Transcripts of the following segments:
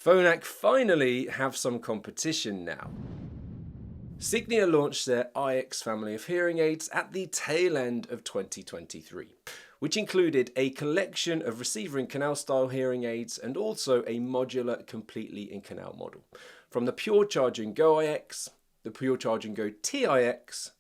Phonak finally have some competition now. Signia launched their iX family of hearing aids at the tail end of 2023, which included a collection of receiver in canal style hearing aids and also a modular completely in canal model. From the Pure Charge&Go iX, the Pure Charge&Go TIX,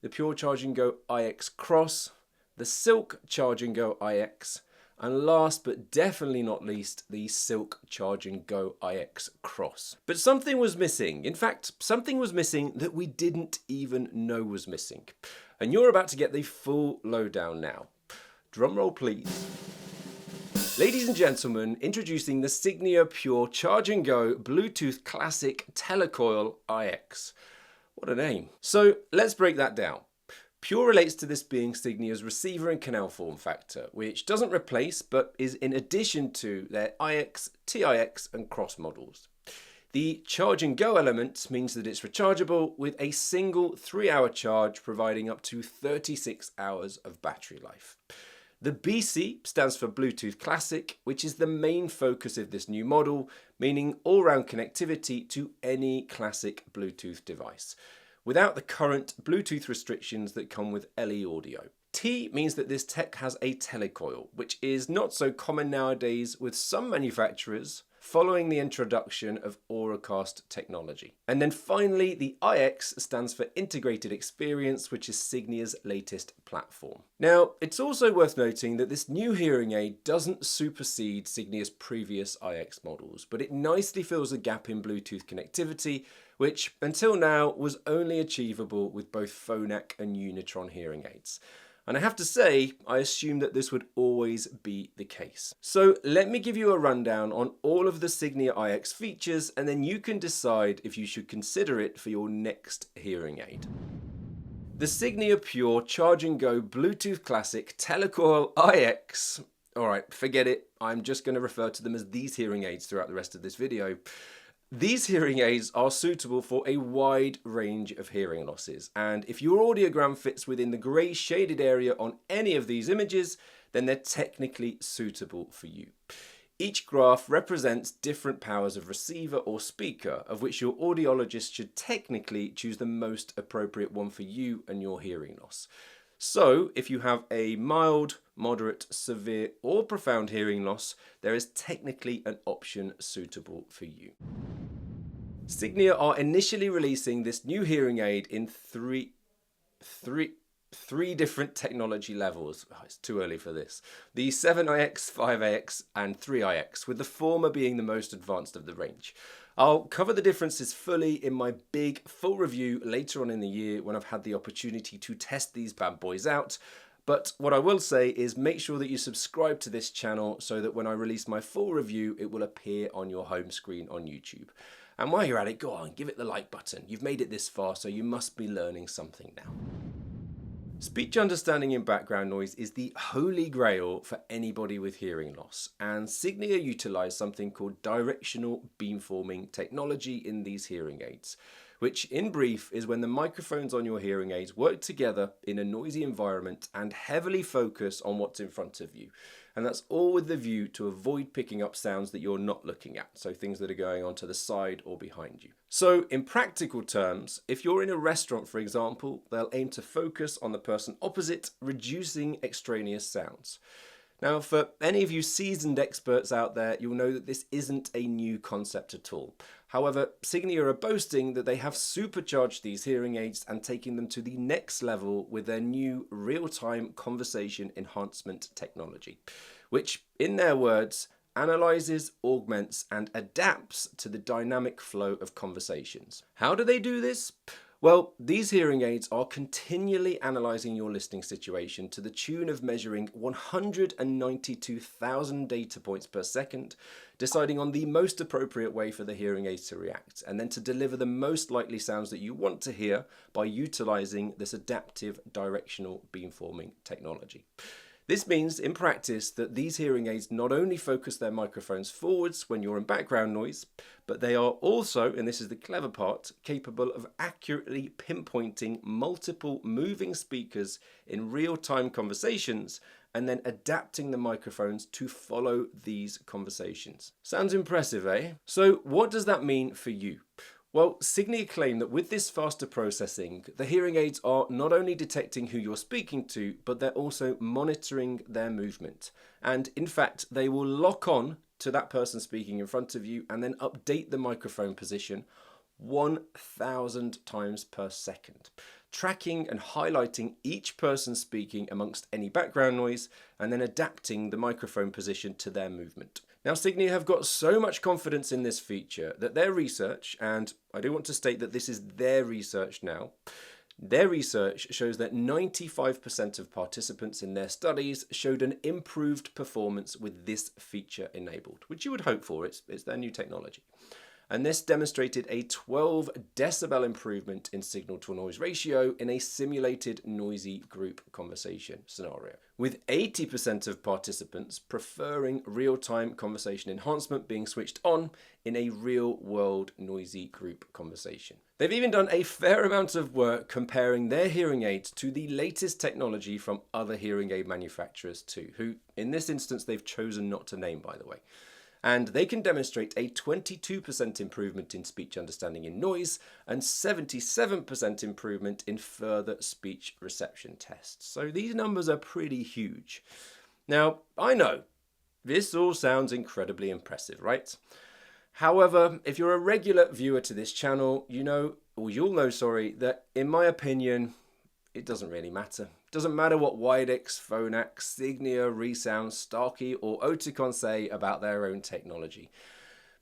the Pure Charge&Go iX CROS, the Silk Charge&Go iX, and last but definitely not least, the Silk Charge&Go iX CROS. But something was missing. In fact, something was missing that we didn't even know was missing. And you're about to get the full lowdown now. Drumroll please. Ladies and gentlemen, introducing the Signia Pure Charge&Go Bluetooth Classic Telecoil iX. What a name. So let's break that down. Pure relates to this being Signia's receiver and canal form factor, which doesn't replace but is in addition to their iX, TIX and CROS models. The Charge&Go element means that it's rechargeable with a single 3-hour charge providing up to 36 hours of battery life. The BC stands for Bluetooth Classic, which is the main focus of this new model, meaning all-round connectivity to any classic Bluetooth device, without the current Bluetooth restrictions that come with LE audio. T means that this tech has a telecoil, which is not so common nowadays with some manufacturers following the introduction of Auracast technology. And then finally, the IX stands for Integrated Experience, which is Signia's latest platform. Now, it's also worth noting that this new hearing aid doesn't supersede Signia's previous IX models, but it nicely fills a gap in Bluetooth connectivity, which until now was only achievable with both Phonak and Unitron hearing aids. And I have to say, I assumed that this would always be the case. So let me give you a rundown on all of the Signia iX features, and then you can decide if you should consider it for your next hearing aid. The Signia Pure Charge&Go Bluetooth Classic Telecoil iX. Alright, forget it. I'm just going to refer to them as these hearing aids throughout the rest of this video. These hearing aids are suitable for a wide range of hearing losses, and if your audiogram fits within the grey shaded area on any of these images, then they're technically suitable for you. Each graph represents different powers of receiver or speaker, of which your audiologist should technically choose the most appropriate one for you and your hearing loss. So, if you have a mild, moderate, severe or profound hearing loss, there is technically an option suitable for you. Signia are initially releasing this new hearing aid in three different technology levels. Oh, it's too early for this. The 7iX, 5iX and 3iX, with the former being the most advanced of the range. I'll cover the differences fully in my big full review later on in the year when I've had the opportunity to test these bad boys out. But what I will say is make sure that you subscribe to this channel so that when I release my full review, it will appear on your home screen on YouTube. And while you're at it, go on, give it the like button. You've made it this far, so you must be learning something now. Speech understanding in background noise is the holy grail for anybody with hearing loss, and Signia utilize something called Directional Beamforming technology in these hearing aids, which in brief is when the microphones on your hearing aids work together in a noisy environment and heavily focus on what's in front of you. And that's all with the view to avoid picking up sounds that you're not looking at, so things that are going on to the side or behind you. So in practical terms, if you're in a restaurant, for example, they'll aim to focus on the person opposite, reducing extraneous sounds. Now, for any of you seasoned experts out there, you'll know that this isn't a new concept at all. However, Signia are boasting that they have supercharged these hearing aids and taking them to the next level with their new real-time conversation enhancement technology, which, in their words, analyzes, augments, and adapts to the dynamic flow of conversations. How do they do this? Well, these hearing aids are continually analysing your listening situation to the tune of measuring 192,000 data points per second, deciding on the most appropriate way for the hearing aids to react, and then to deliver the most likely sounds that you want to hear by utilising this adaptive directional beamforming technology. This means, in practice, that these hearing aids not only focus their microphones forwards when you're in background noise, but they are also, and this is the clever part, capable of accurately pinpointing multiple moving speakers in real-time conversations and then adapting the microphones to follow these conversations. Sounds impressive, eh? So what does that mean for you? Well, Signia claim that with this faster processing, the hearing aids are not only detecting who you're speaking to, but they're also monitoring their movement. And in fact, they will lock on to that person speaking in front of you and then update the microphone position 1,000 times per second, tracking and highlighting each person speaking amongst any background noise and then adapting the microphone position to their movement. Now, Signia have got so much confidence in this feature that their research, and I do want to state that this is their research now, their research shows that 95% of participants in their studies showed an improved performance with this feature enabled, which you would hope for, it's their new technology. And this demonstrated a 12 decibel improvement in signal to noise ratio in a simulated noisy group conversation scenario, with 80% of participants preferring real-time conversation enhancement being switched on in a real-world noisy group conversation. They've even done a fair amount of work comparing their hearing aids to the latest technology from other hearing aid manufacturers too, who in this instance they've chosen not to name, by the way. And they can demonstrate a 22% improvement in speech understanding in noise and 77% improvement in further speech reception tests. So these numbers are pretty huge. Now, I know this all sounds incredibly impressive, right? However, if you're a regular viewer to this channel, you'll know, that in my opinion, it doesn't really matter. It doesn't matter what Widex, Phonak, Signia, Resound, Starkey or Oticon say about their own technology.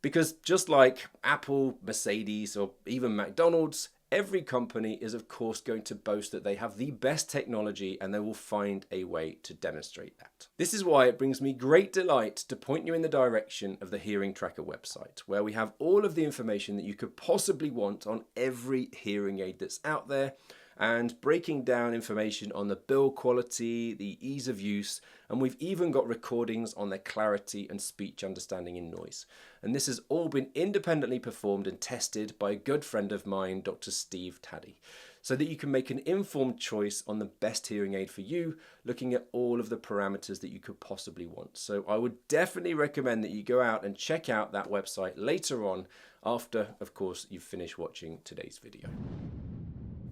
Because just like Apple, Mercedes or even McDonald's, every company is of course going to boast that they have the best technology and they will find a way to demonstrate that. This is why it brings me great delight to point you in the direction of the Hearing Tracker website, where we have all of the information that you could possibly want on every hearing aid that's out there, and breaking down information on the build quality, the ease of use, and we've even got recordings on their clarity and speech understanding in noise. And this has all been independently performed and tested by a good friend of mine, Dr. Steve Taddy, so that you can make an informed choice on the best hearing aid for you, looking at all of the parameters that you could possibly want. So I would definitely recommend that you go out and check out that website later on, after, of course, you've finished watching today's video.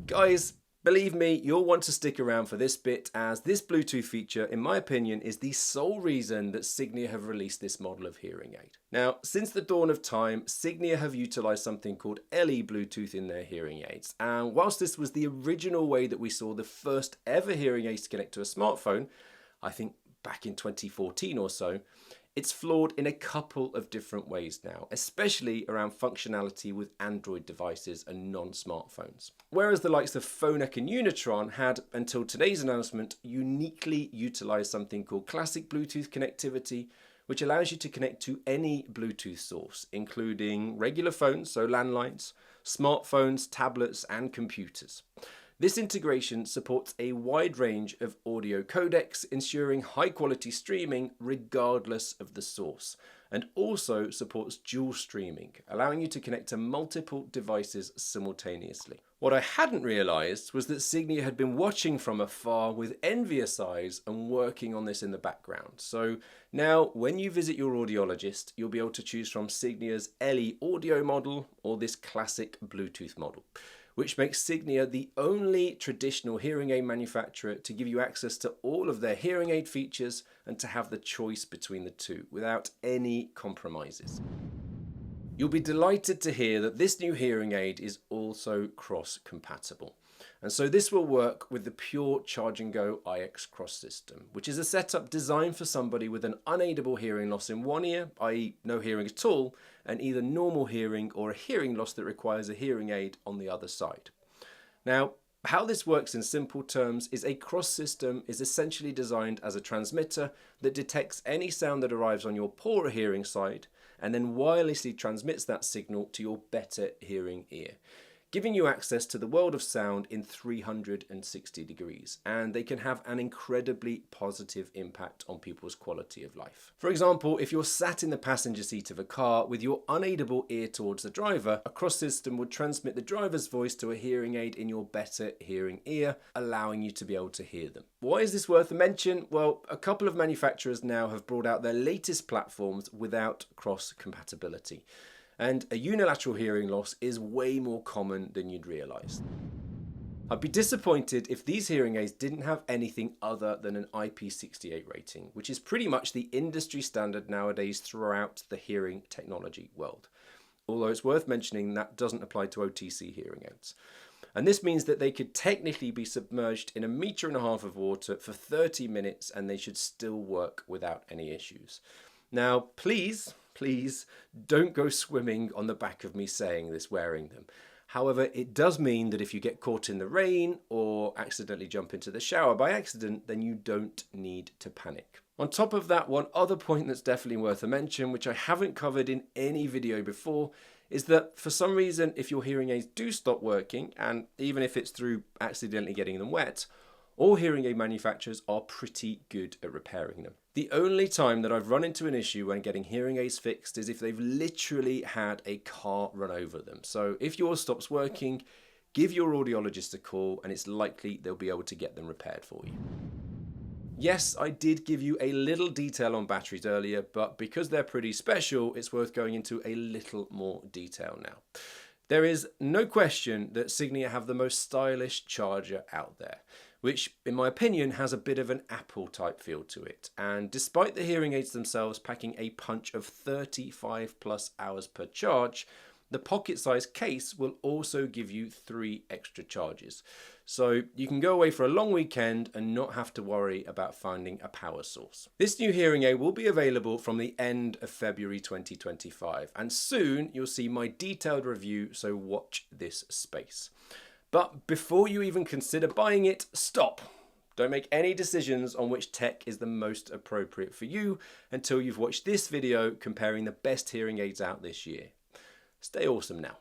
Guys, believe me, you'll want to stick around for this bit, as this Bluetooth feature, in my opinion, is the sole reason that Signia have released this model of hearing aid. Now, since the dawn of time, Signia have utilized something called LE Bluetooth in their hearing aids. And whilst this was the original way that we saw the first ever hearing aids to connect to a smartphone, I think back in 2014 or so, it's flawed in a couple of different ways now, especially around functionality with Android devices and non-smartphones. Whereas the likes of Phonak and Unitron had, until today's announcement, uniquely utilized something called classic Bluetooth connectivity, which allows you to connect to any Bluetooth source, including regular phones, so landlines, smartphones, tablets, and computers. This integration supports a wide range of audio codecs, ensuring high quality streaming regardless of the source, and also supports dual streaming, allowing you to connect to multiple devices simultaneously. What I hadn't realized was that Signia had been watching from afar with envious eyes and working on this in the background. So now when you visit your audiologist, you'll be able to choose from Signia's LE audio model or this classic Bluetooth model, which makes Signia the only traditional hearing aid manufacturer to give you access to all of their hearing aid features and to have the choice between the two without any compromises. You'll be delighted to hear that this new hearing aid is also CROS compatible. And so this will work with the pure Charge&Go iX CROS system, which is a setup designed for somebody with an unaidable hearing loss in one ear, i.e. no hearing at all, and either normal hearing or a hearing loss that requires a hearing aid on the other side. Now, how this works in simple terms is a CROS system is essentially designed as a transmitter that detects any sound that arrives on your poorer hearing side and then wirelessly transmits that signal to your better hearing ear, giving you access to the world of sound in 360 degrees, and they can have an incredibly positive impact on people's quality of life. For example, if you're sat in the passenger seat of a car with your unaidable ear towards the driver, a CROS system would transmit the driver's voice to a hearing aid in your better hearing ear, allowing you to be able to hear them. Why is this worth a mention? Well, a couple of manufacturers now have brought out their latest platforms without CROS compatibility. And a unilateral hearing loss is way more common than you'd realise. I'd be disappointed if these hearing aids didn't have anything other than an IP68 rating, which is pretty much the industry standard nowadays throughout the hearing technology world. Although it's worth mentioning that doesn't apply to OTC hearing aids. And this means that they could technically be submerged in 1.5 meters of water for 30 minutes and they should still work without any issues. Now, please don't go swimming on the back of me saying this wearing them. However, it does mean that if you get caught in the rain or accidentally jump into the shower by accident, then you don't need to panic. On top of that, one other point that's definitely worth a mention, which I haven't covered in any video before, is that for some reason, if your hearing aids do stop working, and even if it's through accidentally getting them wet, all hearing aid manufacturers are pretty good at repairing them. The only time that I've run into an issue when getting hearing aids fixed is if they've literally had a car run over them. So if yours stops working, give your audiologist a call and it's likely they'll be able to get them repaired for you. Yes, I did give you a little detail on batteries earlier, but because they're pretty special, it's worth going into a little more detail now. There is no question that Signia have the most stylish charger out there, which in my opinion has a bit of an Apple type feel to it. And despite the hearing aids themselves packing a punch of 35+ hours per charge, the pocket-sized case will also give you 3 extra charges. So you can go away for a long weekend and not have to worry about finding a power source. This new hearing aid will be available from the end of February 2025, and soon you'll see my detailed review, so watch this space. But before you even consider buying it, stop. Don't make any decisions on which tech is the most appropriate for you until you've watched this video comparing the best hearing aids out this year. Stay awesome now.